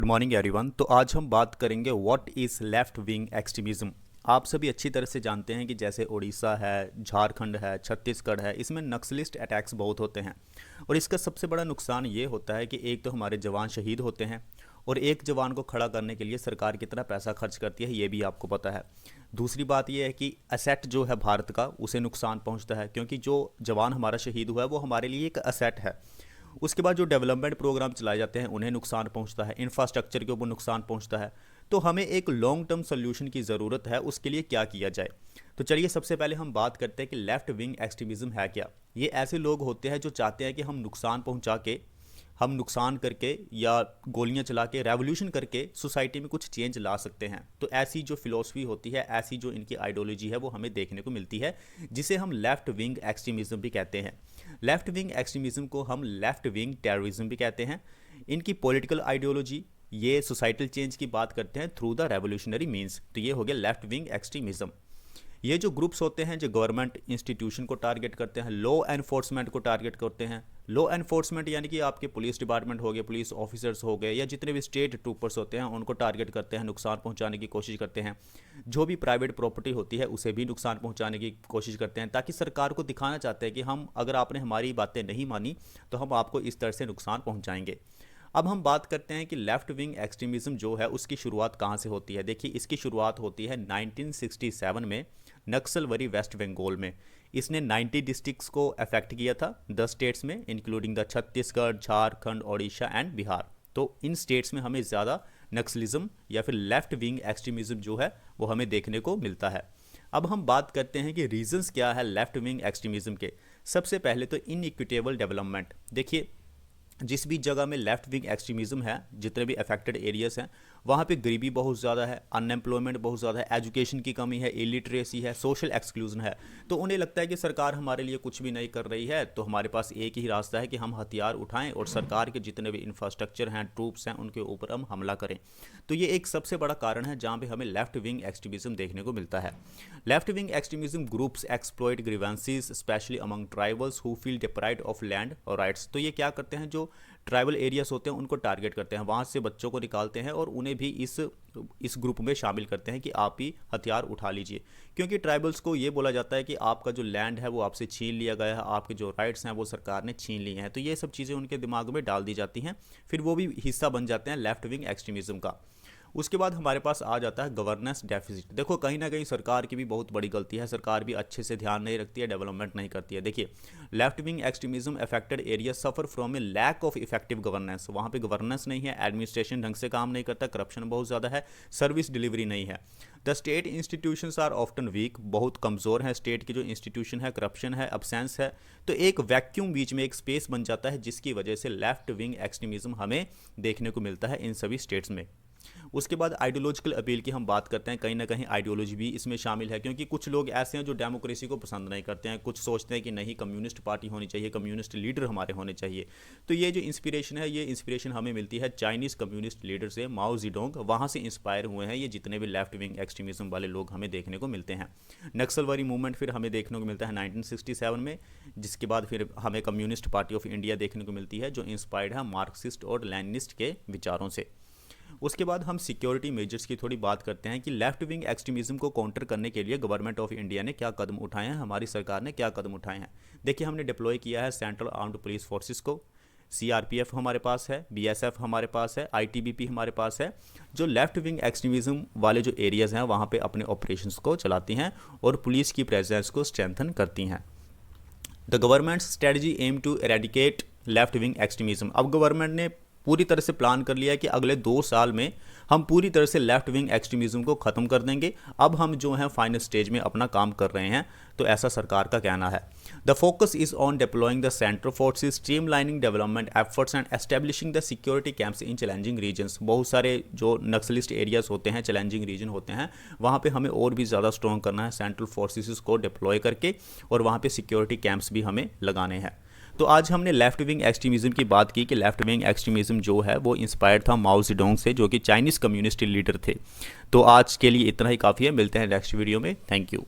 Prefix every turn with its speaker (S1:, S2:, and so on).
S1: Good morning everyone. तो आज हम बात करेंगे what is left wing extremism. आप सभी अच्छी तरह से जानते हैं कि जैसे उड़ीसा है, झारखंड है, छत्तीसगढ़ है, इसमें नक्सलिस्ट अटैक्स बहुत होते हैं। और इसका सबसे बड़ा नुकसान ये होता है कि एक तो हमारे जवान शहीद होते हैं और एक जवान को खड़ा करने के लिए सरकार कितना पैसा खर्च करती है ये भी आपको पता है। दूसरी बात यह है कि असेट जो है भारत का उसे नुकसान पहुंचता है, क्योंकि जो जवान हमारा शहीद हुआ है वो हमारे लिए एक असेट है। उसके बाद जो डेवलपमेंट प्रोग्राम चलाए जाते हैं उन्हें नुकसान पहुंचता है, इंफ्रास्ट्रक्चर के ऊपर नुकसान पहुंचता है। तो हमें एक लॉन्ग टर्म सोल्यूशन की ज़रूरत है, उसके लिए क्या किया जाए। तो चलिए सबसे पहले हम बात करते हैं कि लेफ्ट विंग एक्सट्रीमिज़म है क्या। ये ऐसे लोग होते हैं जो चाहते हैं कि हम नुकसान पहुंचा के, हम नुकसान करके या गोलियां चला के, रेवोल्यूशन करके सोसाइटी में कुछ चेंज ला सकते हैं। तो ऐसी जो फिलॉसफी होती है, ऐसी जो इनकी आइडियोलॉजी है वो हमें देखने को मिलती है, जिसे हम लेफ्ट विंग एक्सट्रीमिज़म भी कहते हैं। लेफ्ट विंग एक्सट्रीमिज़म को हम लेफ्ट विंग टेररिज्म भी कहते हैं। इनकी पॉलिटिकल आइडियोलॉजी ये सोसाइटल चेंज की बात करते हैं थ्रू द रेवोल्यूशनरी मीन्स। तो ये हो गया लेफ्ट विंग एक्सट्रीमिज़म। ये जो ग्रुप्स होते हैं जो गवर्नमेंट इंस्टीट्यूशन को टारगेट करते हैं, लॉ एनफोर्समेंट को टारगेट करते हैं। लॉ एनफोर्समेंट यानी कि आपके पुलिस डिपार्टमेंट हो गए, पुलिस ऑफिसर्स हो गए, या जितने भी स्टेट ट्रूपर्स होते हैं उनको टारगेट करते हैं, नुकसान पहुंचाने की कोशिश करते हैं। जो भी प्राइवेट प्रॉपर्टी होती है उसे भी नुकसान पहुंचाने की कोशिश करते हैं, ताकि सरकार को दिखाना चाहते हैं कि हम, अगर आपने हमारी बातें नहीं मानी तो हम आपको इस तरह से नुकसान पहुंचाएंगे। अब हम बात करते हैं कि लेफ्ट विंग एक्सट्रीमिज़म जो है उसकी शुरुआत कहाँ से होती है। देखिए, इसकी शुरुआत होती है 1967 में नक्सलबरी वेस्ट बंगाल में। इसने 90 डिस्ट्रिक्ट्स को अफेक्ट किया था 10 स्टेट्स में, including the Chhattisgarh, Jharkhand, Odisha and Bihar. तो इन स्टेट्स में हमें ज़्यादा नक्सलिज्म या फिर लेफ्ट विंग एक्सट्रीमिज़म जो है वो हमें देखने को मिलता है। अब हम बात करते हैं कि रीजंस क्या है लेफ्ट विंग एक्सट्रीमिज़म के। सबसे पहले तो इनइक्विटेबल डेवलपमेंट। देखिए, जिस भी जगह में लेफ्ट विंग एक्सट्रीमिज़म है, जितने भी अफेक्टेड एरियाज़ हैं, वहाँ पे गरीबी बहुत ज़्यादा है, अनएम्प्लॉयमेंट बहुत ज़्यादा है, एजुकेशन की कमी है, इलिटरेसी है, सोशल एक्सक्लूजन है। तो उन्हें लगता है कि सरकार हमारे लिए कुछ भी नहीं कर रही है, तो हमारे पास एक ही रास्ता है कि हम हथियार उठाएं और सरकार के जितने भी इंफ्रास्ट्रक्चर हैं, ट्रूप्स हैं, उनके ऊपर हम हमला करें। तो ये एक सबसे बड़ा कारण है जहाँ पे हमें लेफ्ट विंग एक्सट्रीमिज़म देखने को मिलता है। Left wing extremism groups exploit grievances specially among tribals who feel deprived of land और राइट्स। तो ये क्या करते हैं, जो ट्राइबल एरियाज होते हैं उनको टारगेट करते हैं, वहाँ से बच्चों को निकालते हैं और उन्हें भी इस ग्रुप में शामिल करते हैं कि आप ही हथियार उठा लीजिए। क्योंकि ट्राइबल्स को ये बोला जाता है कि आपका जो लैंड है वो आपसे छीन लिया गया है, आपके जो राइट्स हैं वो सरकार ने छीन लिए हैं। तो ये सब चीज़ें उनके दिमाग में डाल दी जाती हैं, फिर वो भी हिस्सा बन जाते हैं लेफ्ट विंग एक्सट्रीमिज़म का। उसके बाद हमारे पास आ जाता है गवर्नेंस डेफिसिट। देखो, कहीं ना कहीं सरकार की भी बहुत बड़ी गलती है, सरकार भी अच्छे से ध्यान नहीं रखती है, डेवलपमेंट नहीं करती है। देखिए, left wing extremism affected area suffer from a lack of effective governance. वहाँ पे गवर्नेंस नहीं है, एडमिनिस्ट्रेशन ढंग से काम नहीं करता, करप्शन बहुत ज़्यादा है, सर्विस डिलीवरी नहीं है। The state institutions are often weak, बहुत कमज़ोर है स्टेट की जो इंस्टीट्यूशन है, करप्शन है, अब्सेंस है। तो एक वैक्यूम बीच में एक स्पेस बन जाता है, जिसकी वजह से लेफ्ट विंग एक्सट्रीमिज्म हमें देखने को मिलता है इन सभी स्टेट्स में। उसके बाद आइडियोलॉजिकल अपील की हम बात करते हैं, कहीं ना कहीं आइडियोलॉजी भी इसमें शामिल है, क्योंकि कुछ लोग ऐसे हैं जो डेमोक्रेसी को पसंद नहीं करते हैं, कुछ सोचते हैं कि नहीं, कम्युनिस्ट पार्टी होनी चाहिए, कम्युनिस्ट लीडर हमारे होने चाहिए। तो ये जो इंस्पिरेशन है, ये इंस्पिरेशन हमें मिलती है चाइनीज़ कम्युनिस्ट लीडर से, माओ जेडोंग, वहाँ से इंस्पायर हुए हैं ये जितने भी लेफ्ट विंग एक्सट्रीमिज्म वाले लोग हमें देखने को मिलते हैं। नक्सलवारी मूवमेंट फिर हमें देखने को मिलता है 1967 में, जिसके बाद फिर हमें कम्युनिस्ट पार्टी ऑफ इंडिया देखने को मिलती है जो इंस्पायर्ड है मार्क्सिस्ट और लेनिनिस्ट के विचारों से। उसके बाद हम सिक्योरिटी मेजर्स की थोड़ी बात करते हैं कि लेफ्ट विंग एक्सट्रीमिज्म को काउंटर करने के लिए गवर्नमेंट ऑफ इंडिया ने क्या कदम उठाए हैं, हमारी सरकार ने क्या कदम उठाए हैं। देखिए, हमने डिप्लॉय किया है सेंट्रल आर्म्ड पुलिस फोर्सेस को, सीआरपीएफ हमारे पास है, बीएसएफ हमारे पास है, आईटीबीपी हमारे पास है, जो लेफ्ट विंग एक्सट्रीमिज्म वाले जो एरियाज़ हैं वहाँ पे अपने ऑपरेशंस को चलाती हैं और पुलिस की प्रेजेंस को स्ट्रेंथन करती हैं। The government strategy aim to eradicate left wing extremism. अब गवर्नमेंट ने पूरी तरह से प्लान कर लिया है कि अगले 2 साल में हम पूरी तरह से लेफ्ट विंग एक्सट्रीमिज्म को ख़त्म कर देंगे। अब हम जो हैं फाइनल स्टेज में अपना काम कर रहे हैं, तो ऐसा सरकार का कहना है। The focus is on deploying the central forces, streamlining development efforts and establishing the security camps in challenging regions. बहुत सारे जो नक्सलिस्ट एरियाज होते हैं, चैलेंजिंग रीजन होते हैं, वहाँ पे हमें और भी ज़्यादा स्ट्रॉन्ग करना है, सेंट्रल फोर्सेस को डिप्लॉय करके, और वहाँ पे सिक्योरिटी कैंप्स भी हमें लगाने हैं। तो आज हमने लेफ्ट विंग एक्सट्रीमिज्म की बात की कि लेफ्ट विंग एक्सट्रीमिज्म जो है वो इंस्पायर्ड था माओ जेडोंग से, जो कि चाइनीज़ कम्युनिस्ट लीडर थे। तो आज के लिए इतना ही काफ़ी है, मिलते हैं नेक्स्ट वीडियो में। Thank you.